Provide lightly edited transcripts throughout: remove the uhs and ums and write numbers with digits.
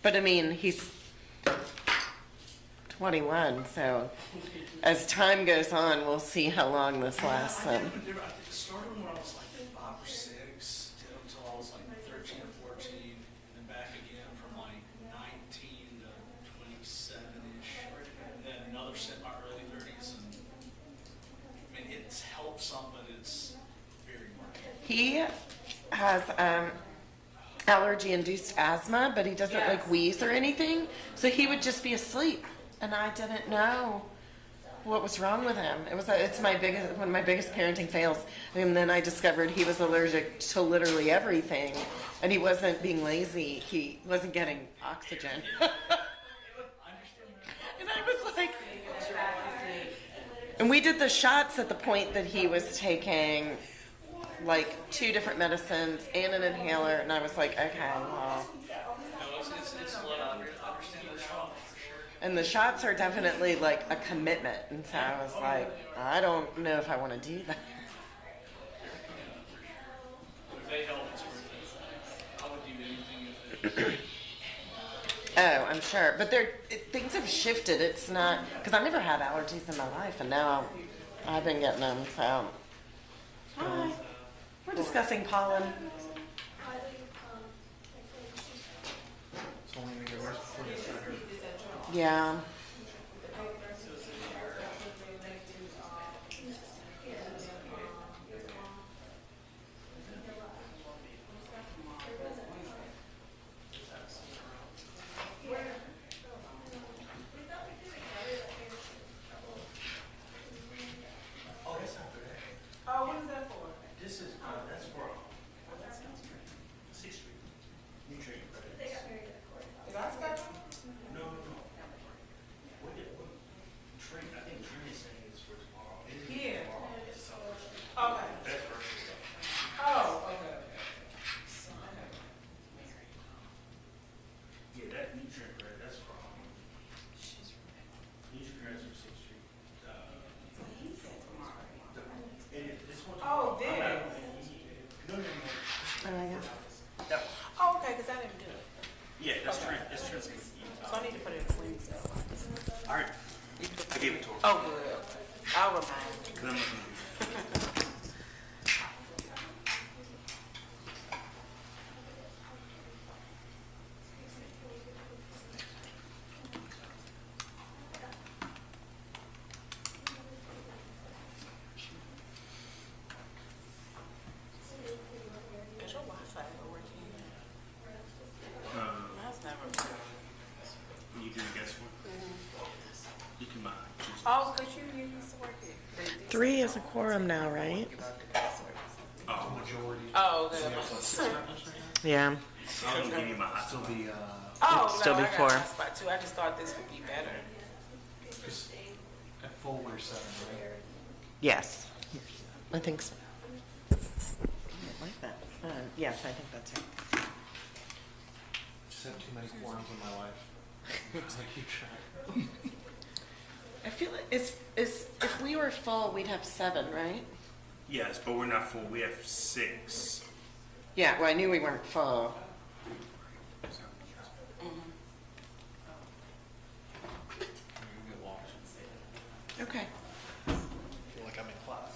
But I mean, he's 21, so as time goes on, we'll see how long this lasts. I started when I was like 5 or 6, until I was like 13 or 14, and then back again from like 19 to 27-ish, and then another set in my early 30s. And I mean, it's helped some, but it's very marked. He has allergy-induced asthma, but he doesn't like wheeze or anything, so he would just be asleep, and I didn't know what was wrong with him. It's one of my biggest parenting fails. And then I discovered he was allergic to literally everything, and he wasn't being lazy. He wasn't getting oxygen. And I was like, and we did the shots at the point that he was taking like 2 different medicines and an inhaler, and I was like, okay, well. It's a lot. I understand the shock for sure. And the shots are definitely like a commitment, and so I was like, I don't know if I want to do that. If they help, it's worth it. I would do anything if it. Oh, I'm sure, but things have shifted. It's not because I never had allergies in my life, and now I've been getting them. So, hi, we're discussing pollen. It's only gonna get worse before it gets better. Yeah. Oh, that's not for that. Oh, what is that for? This is, that's for 6th Street. New Trade Credits. Is that stuff? No. What Trade, I think Trade is saying it's for tomorrow. It is Yeah. tomorrow. Okay. That's first. Oh, okay. Yeah, that New Trade Credit, that's from, New Trade Credits for 6th Street. This one. Oh, this. No. Oh, I guess. That Oh, okay, because I didn't do it. Yeah, that's Trent. It's Trent's. So I need to put it in clean stuff. All right. I gave it to her. Oh, good. I'll remind you. 'Cause I'm looking. Is your Wi-Fi ever working? Mine's never working. You can guess what? You can choose. Oh, because you used to work it. 3 is a quorum now, right? Oh, majority. Oh, good. Yeah. I'm gonna give you my hot So sauce. the, Oh, Still no, I before. got my spot too. I just thought this would be better. just at full wear 7, right? Yes. I think so. I like that. Yes, I think that's it. Just have too many quorums in my life. I keep track. I feel like if we were full, we'd have 7, right? Yes, but we're not full. We have 6. Yeah, well, I knew we weren't full. You get lost. Okay. I feel like I'm in class.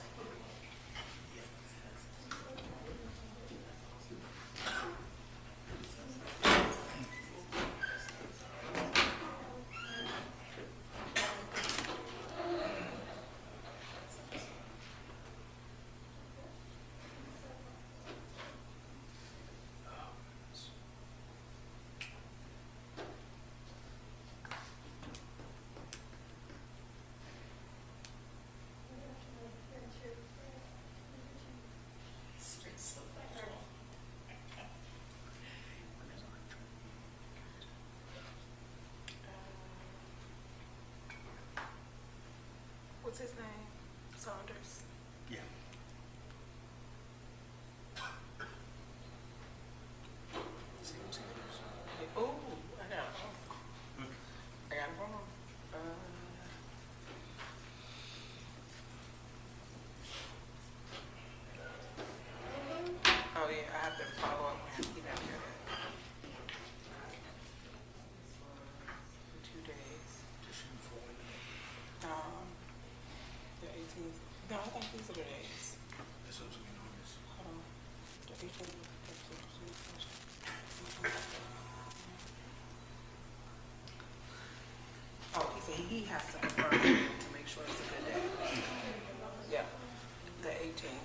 What's his name? Saunders. Yeah. Oh, I got it. I got it wrong. Oh yeah, I have to follow up with him. He never did it. think these are the days. This looks like enormous. Hold on. Oh, he said he has to confirm to make sure it's a good day. Yeah, the 18th.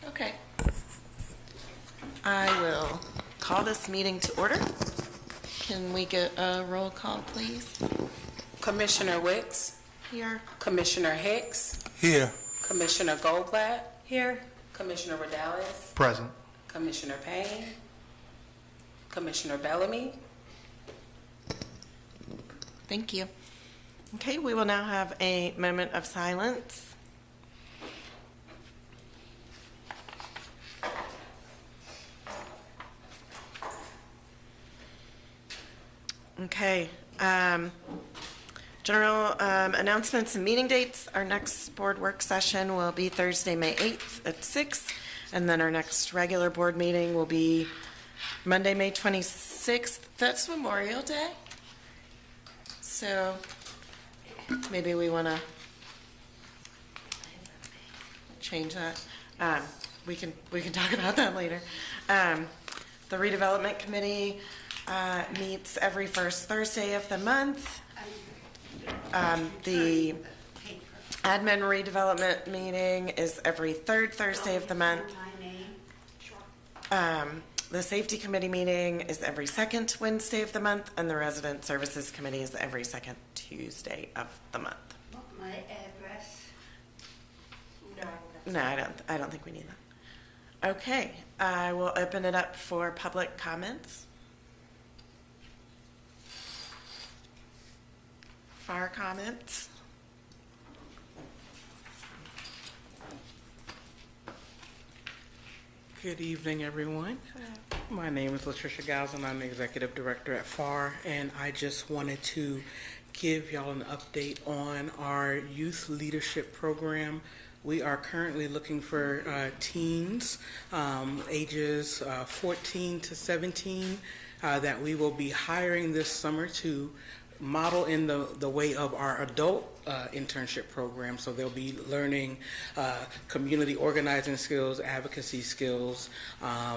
Okay. I will call this meeting to order. Can we get a roll call, please? Commissioner Wicks, Here. Commissioner Hicks, Here. Commissioner Goldblatt, Here. Commissioner Rodales, Present. Commissioner Payne, Commissioner Bellamy. Thank you. Okay, we will now have a moment of silence. Okay. General announcements and meeting dates. Our next board work session will be Thursday, May 8th at 6. And then our next regular board meeting will be Monday, May 26th. That's Memorial Day. So maybe we want to change that. We can talk about that later. The Redevelopment Committee meets every first Thursday of the month. The Admin Redevelopment meeting is every third Thursday of the month. The Safety Committee meeting is every second Wednesday of the month, and the Resident Services Committee is every second Tuesday of the month. My address. No, I don't think we need that. Okay, I will open it up for public comments. Fire comments. Good evening, everyone. My name is Latricia Giles, and I'm the Executive Director at FAR, and I just wanted to give y'all an update on our Youth Leadership Program. We are currently looking for teens, ages 14 to 17, that we will be hiring this summer to model in the way of our adult internship program. So they'll be learning community organizing skills, advocacy skills.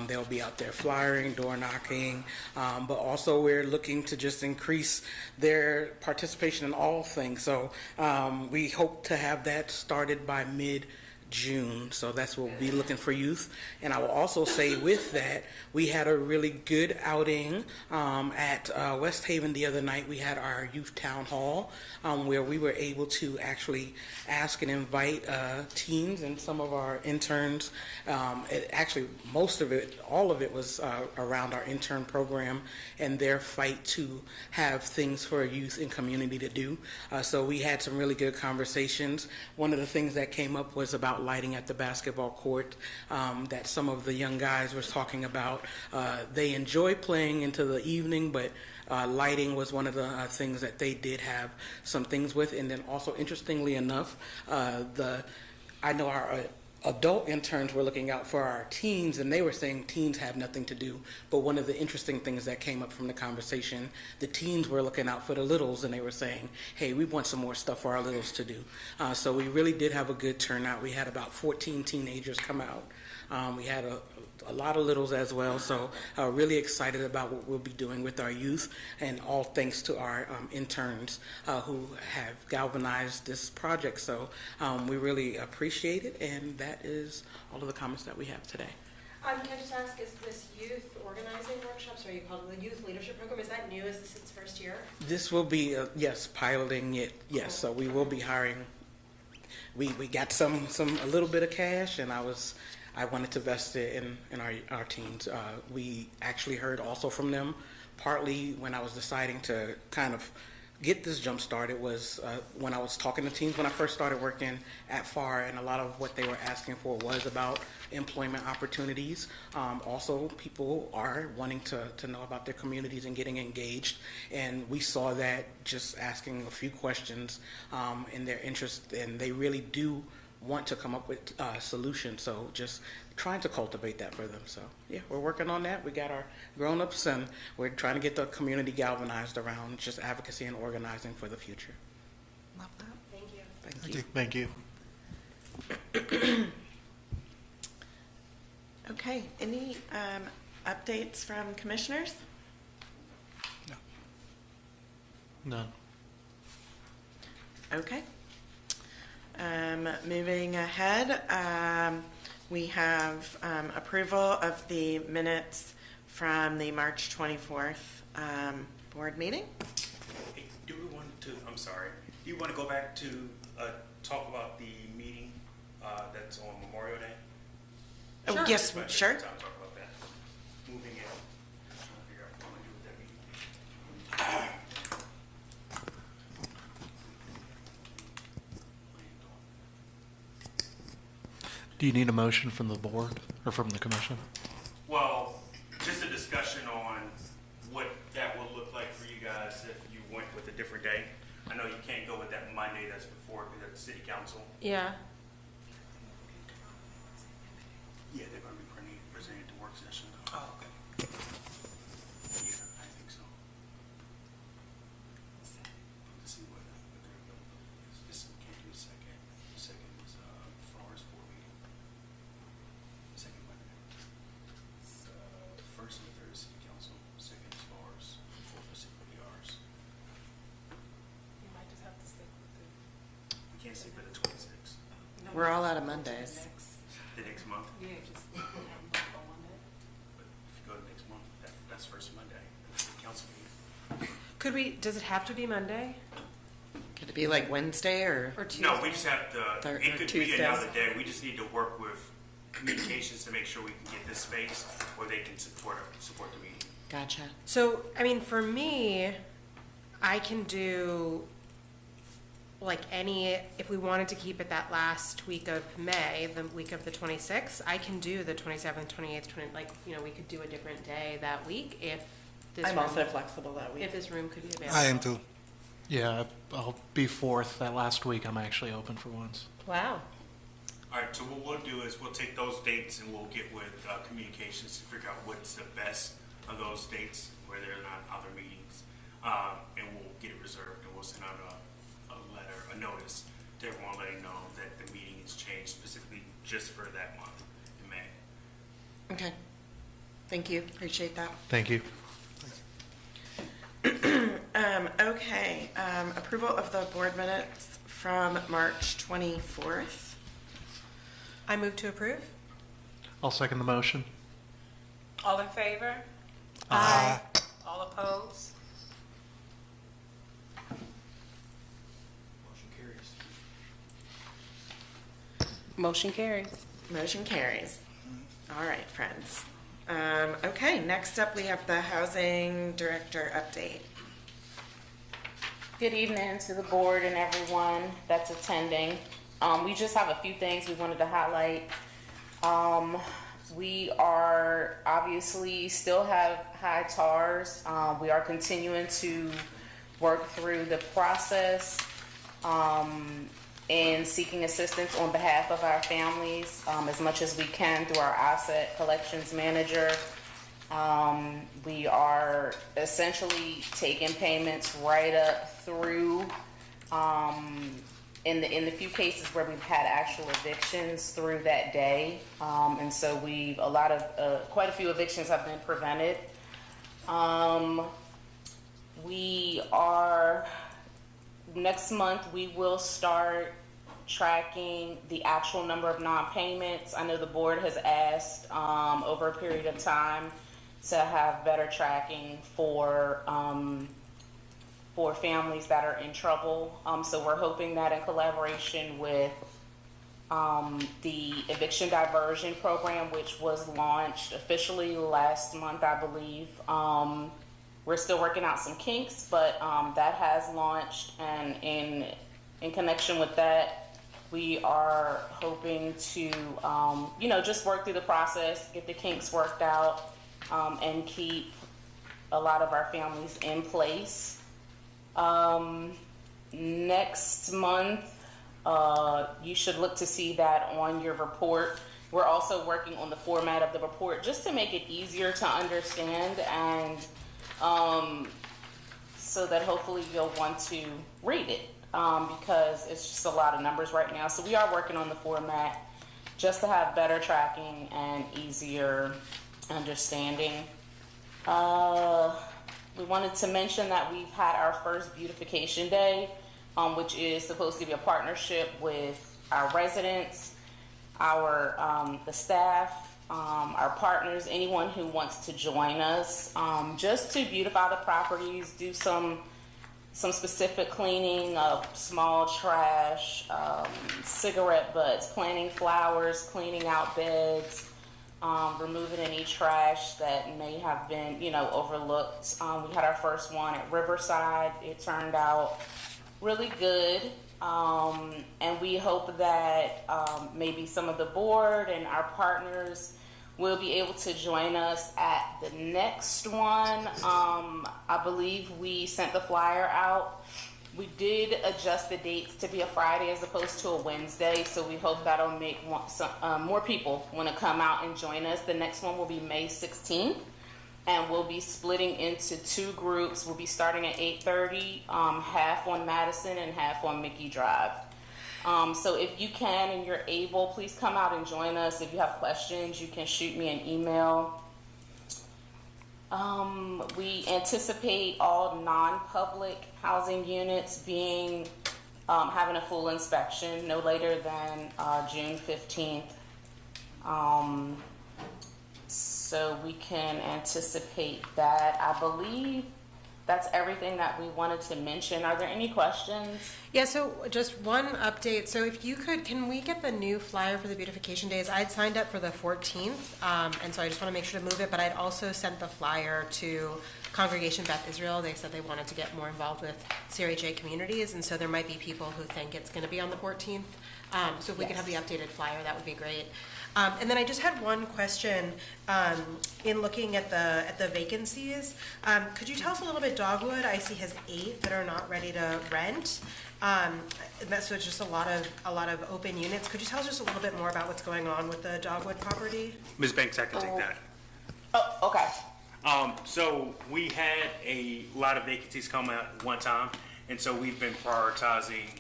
They'll be out there flyering, door knocking, but also we're looking to just increase their participation in all things. So we hope to have that started by mid-June. So that's what we'll be looking for youth. And I will also say with that, we had a really good outing at West Haven the other night. We had our youth town hall where we were able to actually ask and invite teens and some of our interns. Actually, most of it, all of it was around our intern program and their fight to have things for youth and community to do. So we had some really good conversations. One of the things that came up was about lighting at the basketball court that some of the young guys were talking about. They enjoy playing into the evening, but lighting was one of the things that they did have some things with. And then also, interestingly enough, I know our adult interns were looking out for our teens, and they were saying teens have nothing to do. But one of the interesting things that came up from the conversation, the teens were looking out for the littles, and they were saying, hey, we want some more stuff for our littles to do. So we really did have a good turnout. We had about 14 teenagers come out. We had a lot of littles as well, so really excited about what we'll be doing with our youth, and all thanks to our interns who have galvanized this project. So we really appreciate it, and that is all of the comments that we have today. Can I just ask, is this youth organizing workshops, or you call it the youth leadership program, is that new? Is this its first year? This will be, yes, piloting it, yes, so we will be hiring. We got a little bit of cash, and I wanted to invest it in our teens. We actually heard also from them, partly when I was deciding to kind of get this jump started was when I was talking to teams when I first started working at FAR, and a lot of what they were asking for was about employment opportunities. Also, people are wanting to know about their communities and getting engaged, and we saw that just asking a few questions in their interest, and they really do want to come up with solutions. So just trying to cultivate that for them. So yeah, we're working on that. We got our grown-ups, and we're trying to get the community galvanized around just advocacy and organizing for the future. Love that. Thank you. Thank you. Okay, any updates from commissioners? None. Okay. Moving ahead, we have approval of the minutes from the March 24th board meeting. Hey, do we want to, I'm sorry, do you want to go back to talk about the meeting that's on Memorial Day? Oh, Sure. yes, Spend sure. Time to talk about that. Moving it. Trying to figure out what we want to do with that meeting. Do you need a motion from the board or from the commission? Well, just a discussion on what that will look like for you guys if you went with a different day. I know you can't go with that Monday that's before the city council. Yeah. Yeah, they're going to be presenting at the work session. Oh, okay. Yeah, I think so. Let's see what their availability is. This can't do a second. Second is Forest board meeting. Second Monday. First and third is city council. Second is Forest. Fourth is CPRs. You might just have to stick with We can't see by the 26th. it. We're all out of Mondays. The next month. Yeah, just have on one day. But if you go to next month, that's first Monday. That's the council meeting. Could we, does it have to be Monday Could it be like Wednesday or? or Tuesday? No, we just have to, Third- it or could be Tuesdays. another day. We just need to work with communications to make sure we can get this space where they can support the meeting. Gotcha. So, I mean, for me, I can do like if we wanted to keep it that last week of May, the week of the 26th, I can do the 27th, 28th, we could do a different day that week if this I'm room, also flexible that week. if this room could be available. I am too. Yeah, I'll be fourth. That last week, I'm actually open for once. Wow. All right, so what we'll do is we'll take those dates and we'll get with communications to figure out what's the best of those dates where there are not other meetings. And we'll get it reserved and we'll send out a letter, a notice to everyone letting know that the meeting is changed specifically just for that month in May. Okay. Thank you. Appreciate that. Thank you. Okay. Approval of the board minutes from March 24th. I move to approve. I'll second the motion. All in favor? Aye. All opposed? Motion carries. Motion carries. All right, friends. Okay, next up we have the housing director update. Good evening to the board and everyone that's attending. We just have a few things we wanted to highlight. We are obviously still have high TARs. We are continuing to work through the process and seeking assistance on behalf of our families as much as we can through our asset collections manager. We are essentially taking payments right up through in the few cases where we've had actual evictions through that day, and so quite a few evictions have been prevented. Next month we will start tracking the actual number of non-payments. I know the board has asked over a period of time to have better tracking for families that are in trouble. So we're hoping that in collaboration with the eviction diversion program, which was launched officially last month, I believe, We're still working out some kinks, but that has launched, and in connection with that, we are hoping to, just work through the process, get the kinks worked out, and keep a lot of our families in place. Next month, you should look to see that on your report. We're also working on the format of the report just to make it easier to understand, and so that hopefully you'll want to read it, because it's just a lot of numbers right now. So we are working on the format just to have better tracking and easier understanding. We wanted to mention that we've had our first beautification day, which is supposed to be a partnership with our residents, the staff, our partners, anyone who wants to join us, just to beautify the properties, do some specific cleaning of small trash, cigarette butts, planting flowers, cleaning out beds, removing any trash that may have been, overlooked. We had our first one at Riverside. It turned out really good. And we hope that maybe some of the board and our partners will be able to join us at the next one. I believe we sent the flyer out. We did adjust the dates to be a Friday as opposed to a Wednesday, so we hope that'll make more people want to come out and join us. The next one will be May 16th, and we'll be splitting into two groups. We'll be starting at 8:30, half on Madison and half on Mickey Drive. So if you can and you're able, please come out and join us. If you have questions, you can shoot me an email. We anticipate all non-public housing units having a full inspection no later than June 15th. So we can anticipate that. I believe that's everything that we wanted to mention. Are there any questions? Yeah, so just one update. So if you could, can we get the new flyer for the beautification days? I'd signed up for the 14th, and so I just want to make sure to move it, but I'd also sent the flyer to Congregation Beth Israel. They said they wanted to get more involved with CRHA communities, and so there might be people who think it's going to be on the 14th. So if we could have the updated flyer, that would be great. And then I just had one question in looking at the vacancies. Could you tell us a little bit? Dogwood, I see, has 8 that are not ready to rent. So it's just a lot of open units. Could you tell us just a little bit more about what's going on with the Dogwood property? Ms. Banks, I can take that. Oh, okay. So we had a lot of vacancies come out at one time, and so we've been prioritizing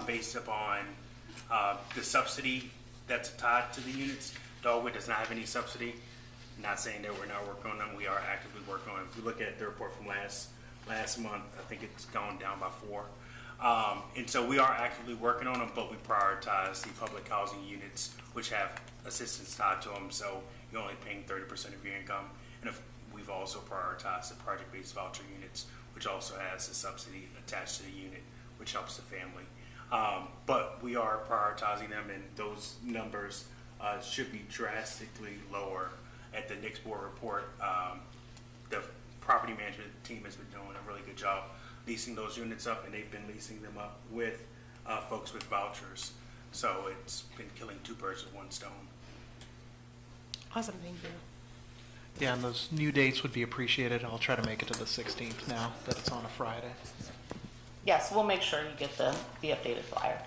based upon the subsidy that's tied to the units. Dogwood does not have any subsidy. Not saying that we're not working on them. We are actively working on them. If you look at the report from last month, I think it's gone down by 4. And so we are actively working on them, but we prioritize the public housing units, which have assistance tied to them. So you're only paying 30% of your income. And we've also prioritized the project-based voucher units, which also has a subsidy attached to the unit, which helps the family. But we are prioritizing them, and those numbers should be drastically lower. At the next board report, the property management team has been doing a really good job leasing those units up, and they've been leasing them up with folks with vouchers. So it's been killing 2 birds with 1 stone. Awesome, thank you. Yeah, and those new dates would be appreciated. I'll try to make it to the 16th now that it's on a Friday. Yes, we'll make sure you get the updated flyer.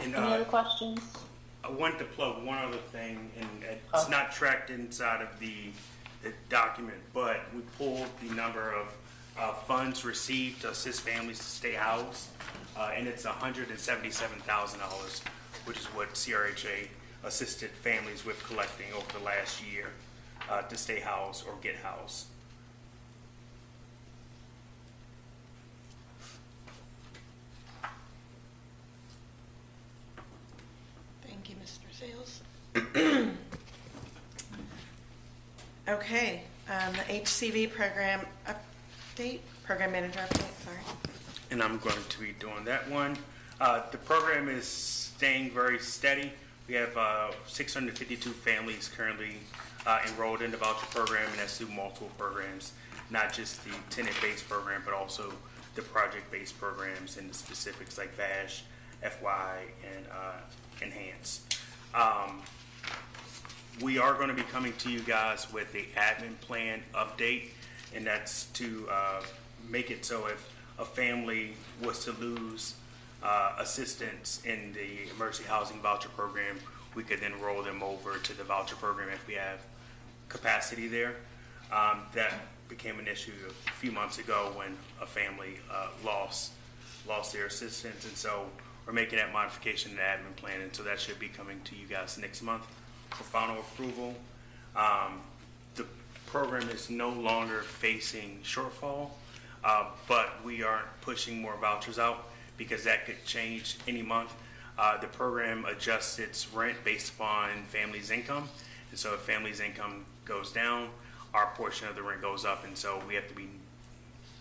And, Any other questions? I wanted to plug one other thing, and it's not tracked inside of the document, but we pulled the number of funds received to assist families to stay housed, and it's $177,000, which is what CRHA assisted families with collecting over the last year to stay housed or get housed. Thank you, Mr. Sales. Okay, the HCV program manager update, sorry. And I'm going to be doing that one. The program is staying very steady. We have 652 families currently enrolled in the voucher program, and that's through multiple programs, not just the tenant-based program, but also the project-based programs and the specifics like VASH, FY, and Enhance. We are going to be coming to you guys with the admin plan update, and that's to make it so if a family was to lose assistance in the emergency housing voucher program, we could then roll them over to the voucher program if we have capacity there. That became an issue a few months ago when a family lost their assistance, and so we're making that modification in the admin plan, and so that should be coming to you guys next month for final approval. The program is no longer facing shortfall, but we aren't pushing more vouchers out because that could change any month. The program adjusts its rent based upon family's income, and so if family's income goes down, our portion of the rent goes up, and so we have to be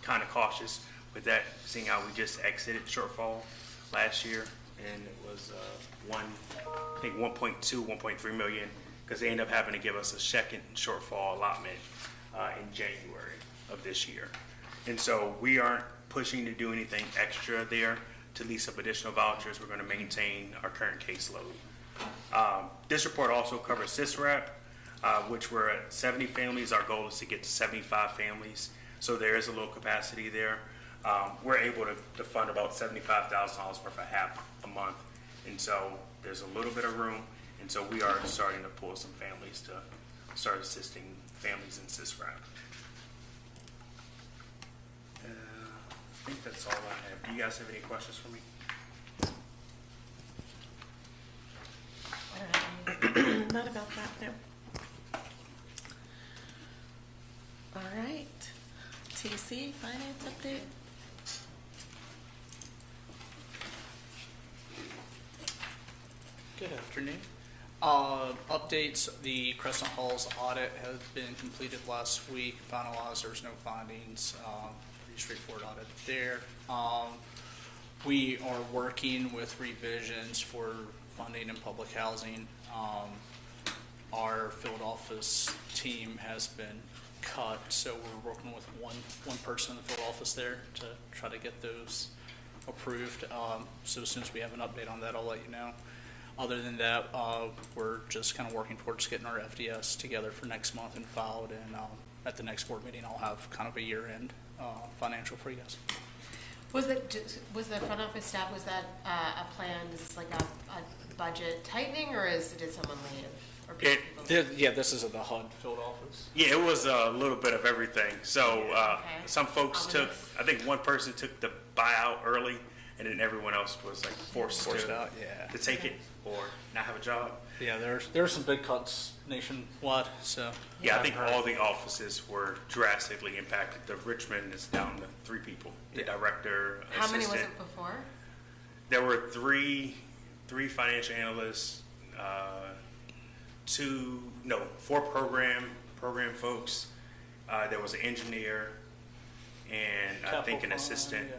kind of cautious with that, seeing how we just exited shortfall last year, and it was I think 1.2, 1.3 million, because they ended up having to give us a second shortfall allotment in January of this year. And so we aren't pushing to do anything extra there to lease up additional vouchers. We're going to maintain our current caseload. This report also covers SysRap, which we're at 70 families. Our goal is to get to 75 families, so there is a little capacity there. We're able to fund about $75,000 worth of half a month, and so there's a little bit of room, and so we are starting to pull some families to start assisting families in SysRap. I think that's all I have. Do you guys have any questions for me? Not about that, no. All right. TC, finance update. Good afternoon. Updates, the Crescent Halls audit has been completed last week, finalized, there's no findings, pretty straightforward audit there. We are working with revisions for funding in public housing. Our field office team has been cut, so we're working with one person in the field office there to try to get those approved. So as soon as we have an update on that, I'll let you know. Other than that, we're just kind of working towards getting our FDS together for next month and filed, and at the next board meeting, I'll have kind of a year-end financial for you guys. Was the front office staff, was that a plan, is this like a budget tightening, or did someone leave? Or Yeah, this is at the HUD field office. Yeah, it was a little bit of everything. So Okay. some folks took, I think one person took the buyout early, and then everyone else was like forced out, yeah. to take it or not have a job. Yeah, there's some big cuts nationwide, so. Yeah, I think all the offices were drastically impacted. The Richmond is down to 3 people, the director, How many was assistant. it before? There were three financial analysts, 4 program folks. There was an engineer, and I think an assistant.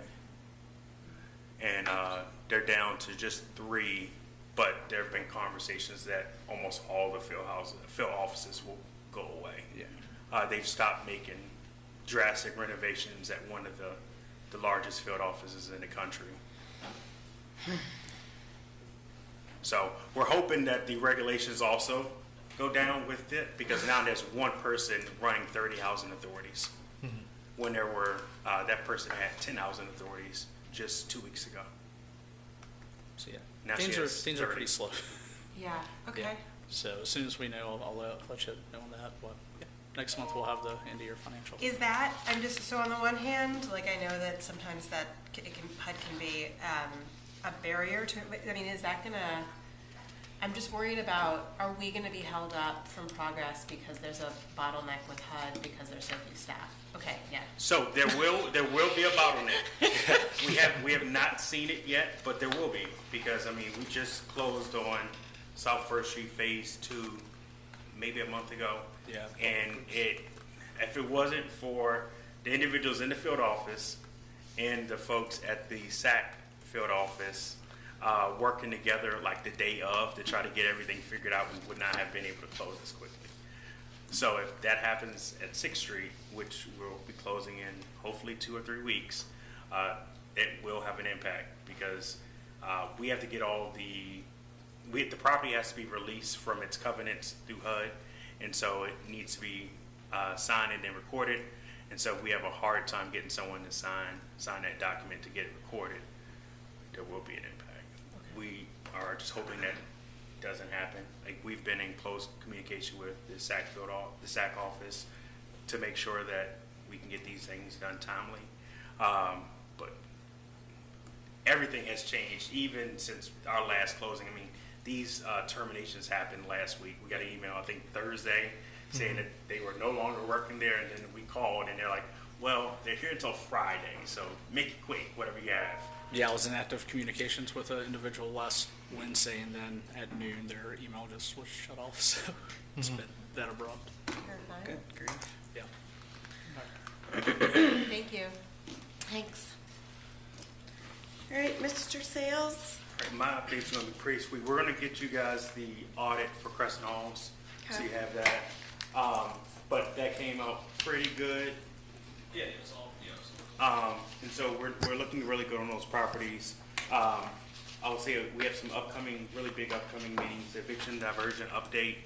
And they're down to just 3, but there have been conversations that almost all the field offices will go away. Yeah. They've stopped making drastic renovations at one of the largest field offices in the country. So we're hoping that the regulations also go down with it, because now there's one person running 30 housing authorities. When there were, that person had 10 housing authorities just 2 weeks ago. So yeah, Now she has things are 30. pretty slow. Yeah, okay. Yeah. So as soon as we know, I'll let you know on that. But yeah, next month we'll have the end of year financial. Is that, I'm just, so on the one hand, like, I know that sometimes that HUD can be a barrier to, I mean, is that gonna, I'm just worried about, are we gonna be held up from progress because there's a bottleneck with HUD because there's so few staff? Okay, yeah. So there will be a bottleneck. we have not seen it yet, but there will be, because I mean we just closed on South First Street Phase 2 maybe a month ago. Yeah. And if it wasn't for the individuals in the field office and the folks at the SAC field office working together like the day of to try to get everything figured out, we would not have been able to close this quickly. So if that happens at 6th Street, which we'll be closing in hopefully 2 or 3 weeks, it will have an impact because we have to get the property has to be released from its covenants through HUD, and so it needs to be signed and then recorded. And so if we have a hard time getting someone to sign that document to get it recorded, there will be an impact. We are just hoping that doesn't happen. Like, we've been in close communication with the SAC office to make sure that we can get these things done timely. But everything has changed even since our last closing. I mean, these terminations happened last week. We got an email, I think Thursday, saying that they were no longer working there, and then we called and they're like, well, they're here until Friday, so make it quick, whatever you have. Yeah, I was in active communications with an individual last Wednesday, and then at noon, their email just was shut off, so it's been that abrupt. Good. Great. Yeah. Thank you. Thanks. All right, Mr. Sales. My update's gonna be pretty sweet. We're gonna get you guys the audit for Crescent Halls, so you have that. But that came out pretty good. Yeah, it's all, yeah. And so we're looking really good on those properties. I would say we have some really big upcoming meetings. Eviction diversion update.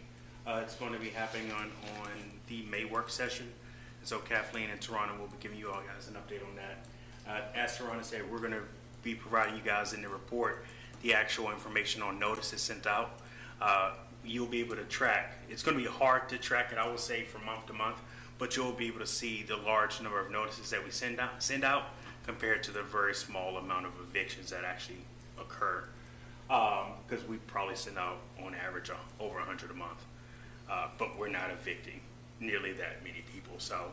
It's going to be happening on the May work session. And so Kathleen and Toronto will be giving you all guys an update on that. As Toronto said, we're going to be providing you guys in the report the actual information on notices sent out. You'll be able to track. It's going to be hard to track it, I would say, from month to month, but you'll be able to see the large number of notices that we send out compared to the very small amount of evictions that actually occur. Because we probably send out on average over 100 a month, but we're not evicting nearly that many people. So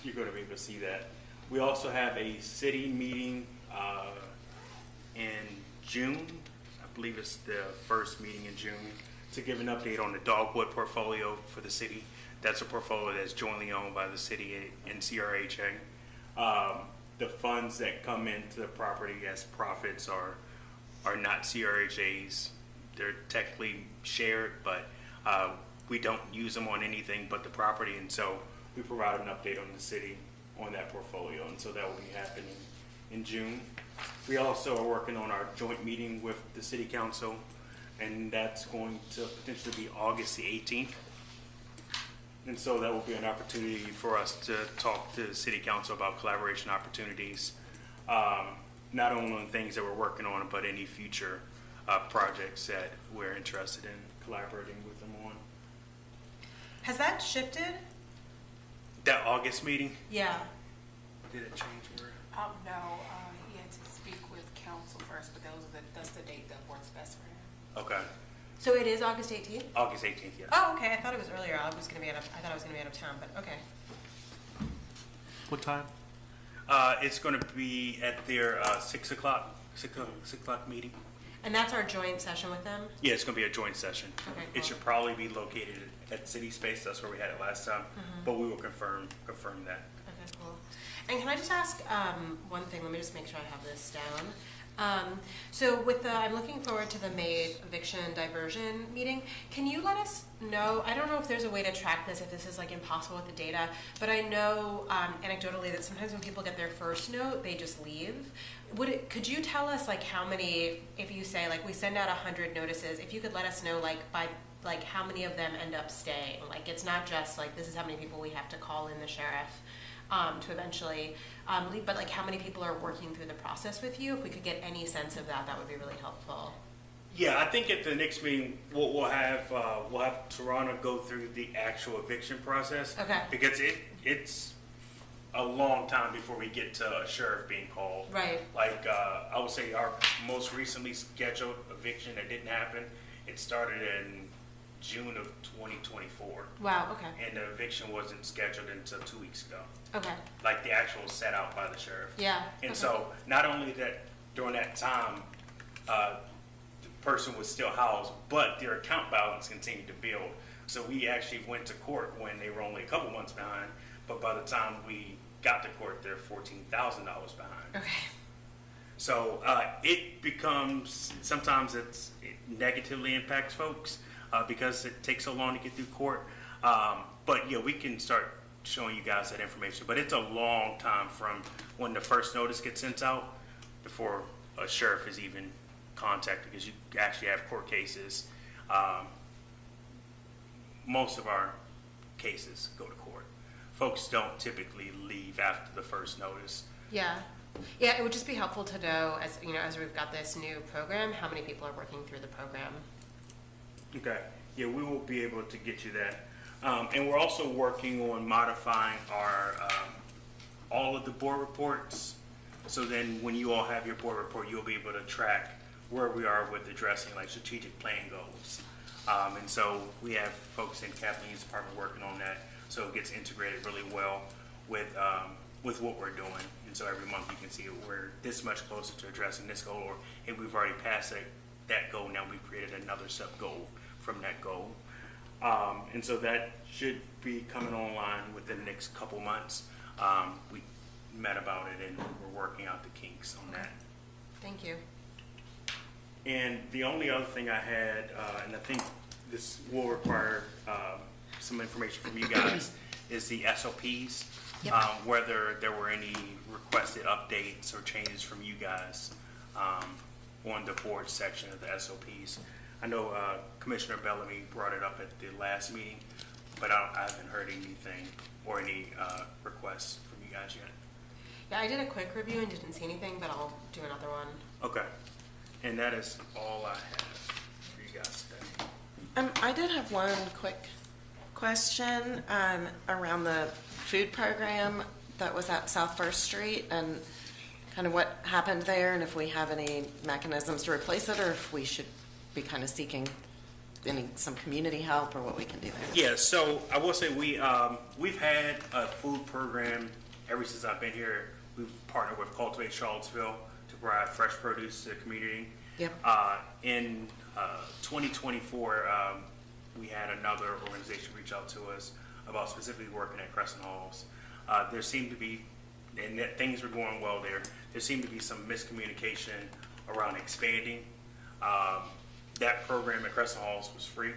you're going to be able to see that. We also have a city meeting in June. I believe it's the first meeting in June to give an update on the Dogwood portfolio for the city. That's a portfolio that's jointly owned by the city and CRHA. The funds that come into the property as profits are not CRHA's. They're technically shared, but we don't use them on anything but the property, and so we provide an update on the city on that portfolio, and so that will be happening in June. We also are working on our joint meeting with the city council, and that's going to potentially be August the 18th. And so that will be an opportunity for us to talk to the city council about collaboration opportunities, not only on things that we're working on, but any future projects that we're interested in collaborating with them on. Has that shifted? That August meeting, Yeah. did it change? No, he had to speak with council first, but that's the date that works best for him. Okay, So it is August 18th? August 18th, yeah. Oh, okay. I thought it was earlier. I thought I was going to be out of town, but okay. What time? It's going to be at their 6 o'clock meeting. And that's our joint session with them? Yeah, it's going to be a joint session. Okay, It cool. should probably be located at City Space. That's where we had it last time. But we will confirm that. Okay, cool. And can I just ask one thing? Let me just make sure I have this down. So with I'm looking forward to the May eviction diversion meeting. Can you let us know, I don't know if there's a way to track this, if this is like impossible with the data, but I know anecdotally that sometimes when people get their first note, they just leave. Could you tell us like how many, if you say like we send out 100 notices, if you could let us know like by like how many of them end up staying? Like it's not just like this is how many people we have to call in the sheriff to eventually leave, but like how many people are working through the process with you? If we could get any sense of that, that would be really helpful. Yeah, I think at the next meeting we'll have Toronto go through the actual eviction process. Okay. Because it's a long time before we get to a sheriff being called. Right. Like I would say our most recently scheduled eviction that didn't happen, it started in June of 2024. Wow, okay. And the eviction wasn't scheduled until 2 weeks ago. Okay. Like the actual set out by the sheriff. Yeah. And okay. so not only that during that time, the person was still housed, but their account balance continued to build. So we actually went to court when they were only a couple months behind, but by the time we got to court, they're $14,000 behind. Okay. So it becomes, sometimes it negatively impacts folks because it takes so long to get through court. But yeah, we can start showing you guys that information. But it's a long time from when the first notice gets sent out before a sheriff is even contacted, because you actually have court cases. Most of our cases go to court. Folks don't typically leave after the first notice. Yeah. Yeah, it would just be helpful to know, as you know, as we've got this new program, how many people are working through the program. Okay. Yeah, we will be able to get you that. And we're also working on modifying our all of the board reports. So then when you all have your board report, you'll be able to track where we are with addressing like strategic plan goals. And so we have folks in Kathleen's department working on that, so it gets integrated really well with what we're doing. And so every month you can see we're this much closer to addressing this goal, or if we've already passed that goal, now we've created another sub goal from that goal. And so that should be coming online within the next couple months. We met about it and we're working out the kinks on that. Thank you. And the only other thing I had, and I think this will require some information from you guys, is the SOPs. Yep. Whether there were any requested updates or changes from you guys on the board section of the SOPs. I know Commissioner Bellamy brought it up at the last meeting, but I haven't heard anything or any requests from you guys yet. Yeah, I did a quick review and didn't see anything, but I'll do another one. Okay. And that is all I have for you guys today. I did have one quick question around the food program that was at South First Street and kind of what happened there, and if we have any mechanisms to replace it, or if we should be kind of seeking some community help, or what we can do there. Yeah, so I will say we've had a food program ever since I've been here. We've partnered with Cultivate Charlottesville to provide fresh produce to the community. Yep. In 2024, we had another organization reach out to us about specifically working at Crescent Halls. There seemed to be, and that things were going well there, there seemed to be some miscommunication around expanding. That program at Crescent Halls was free.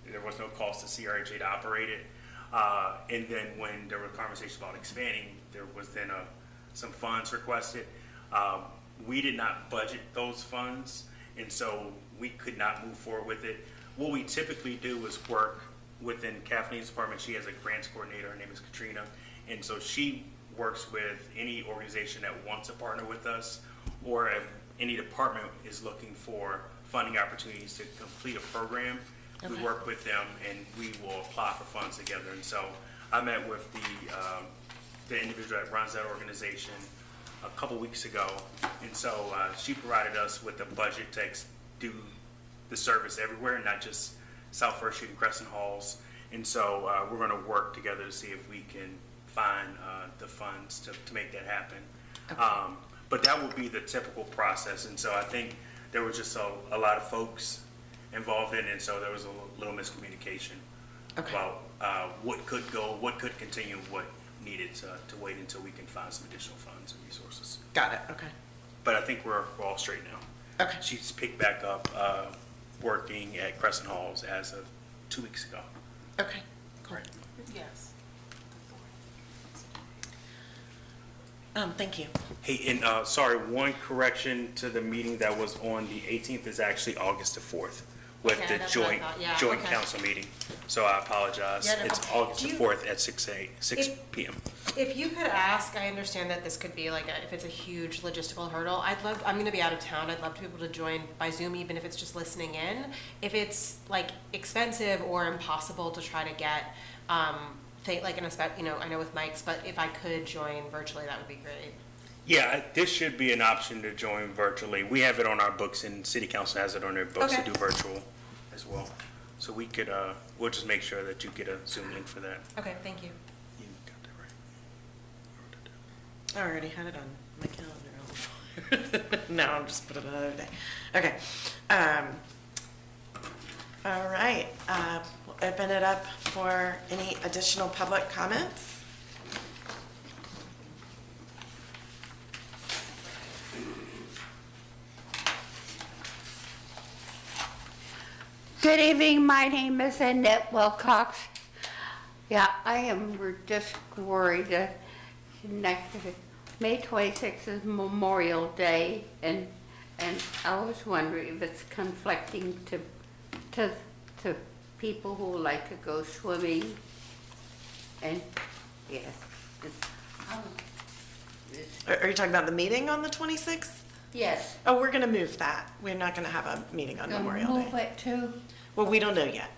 There was no cost to CRHA to operate it. And then when there were conversations about expanding, there was then some funds requested. We did not budget those funds, and so we could not move forward with it. What we typically do is work within Kathleen's department. She has a grants coordinator. Her name is Katrina. And so she works with any organization that wants to partner with us, or if any department is looking for funding opportunities to complete a program, we work with them and we will apply for funds together. And so I met with the individual that runs that organization a couple weeks ago, and so she provided us with a budget to do the service everywhere, not just South First Street and Crescent Halls. And so we're going to work together to see if we can find the funds to make that happen. Okay. But that would be the typical process. And so I think there was just a lot of folks involved in it, and so there was a little miscommunication about what could go, what could continue, what needed to wait until we can find some additional funds and resources. Got it. Okay. But I think we're all straight now. Okay. She's picked back up working at Crescent Halls as of 2 weeks ago. Okay. Cool. Yes. Thank you. Hey, and sorry, one correction to the meeting that was on the 18th is actually August the 4th with Okay, the that's what I joint thought. Yeah, joint okay. council meeting. So I apologize. Yeah, no It's problem. August the Do you- 4th at 6 p.m. If you could ask, I understand that this could be like if it's a huge logistical hurdle. I'm going to be out of town. I'd love to be able to join by Zoom, even if it's just listening in. If it's like expensive or impossible to try to get, like I know with mics, but if I could join virtually, that would be great. Yeah, this should be an option to join virtually. We have it on our books, and City Council has it on their books to do virtual as well. So we could, we'll just make sure that you get a Zoom link for that. Okay, thank you. You got that right. I already had it on my calendar. No, I'll just put it another day. Okay. All right. We'll open it up for any additional public comments. Good evening, my name is Annette Wilcox. Yeah, I am just worried that next, May 26th is Memorial Day, and I was wondering if it's conflicting to people who like to go swimming, and, yes. Are you talking about the meeting on the 26th? Yes. Oh, we're gonna move that. We're not gonna have a meeting on Memorial Move Day. it to, Well, we don't know yet,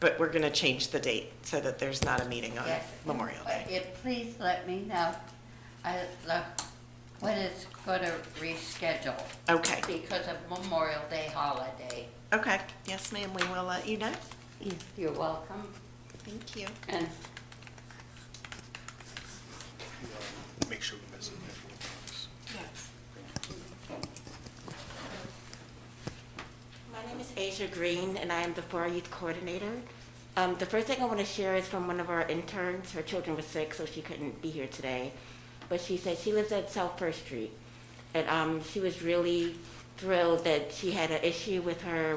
but we're gonna change the date so that there's not a meeting on yes. Memorial Day. Please let me know when it's gonna reschedule. Okay, Because of Memorial Day holiday. okay. Yes, ma'am, we will let you know. You're welcome. Thank you. And Make sure we miss it. My name is Asia Green, and I am the FAR Youth Coordinator. The first thing I want to share is from one of our interns. Her children were sick, so she couldn't be here today. But she said she lives at South First Street, and she was really thrilled that she had an issue with her,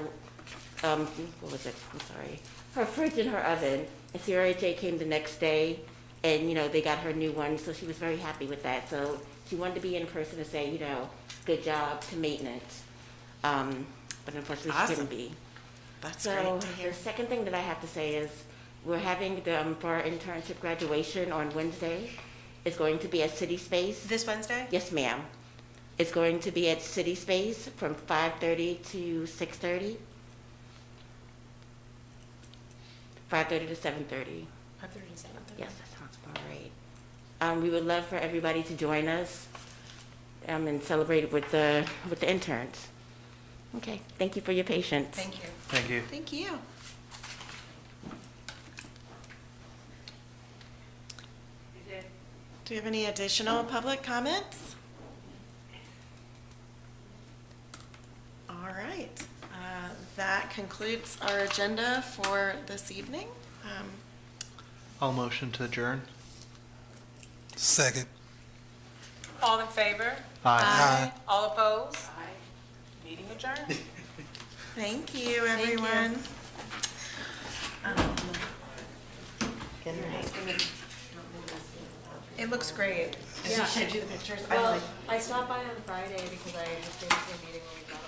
what was it? I'm sorry. Her fridge and her oven. And CRHA came the next day, and, they got her new one, so she was very happy with that. So she wanted to be in person to say, good job to maintenance. But unfortunately, she Awesome. couldn't be. That's So great to hear. the second thing that I have to say is we're having for our internship graduation on Wednesday. It's going to be at City Space. This Wednesday? Yes, ma'am. It's going to be at City Space from 5:30 to 6:30. 5:30 to 7:30. 5:30 to 7:30. Yes, that sounds about right. We would love for everybody to join us and celebrate with the interns. Okay, thank you for your patience. Thank you. Thank you. Thank you. Do you have any additional public comments? All right. That concludes our agenda for this evening. I'll motion to adjourn. Second. All in favor? Aye. All opposed? Meeting adjourned. Thank you, everyone. It looks great. Yeah. She showed you the pictures. Well, I stopped by on Friday because I just came to a meeting when we got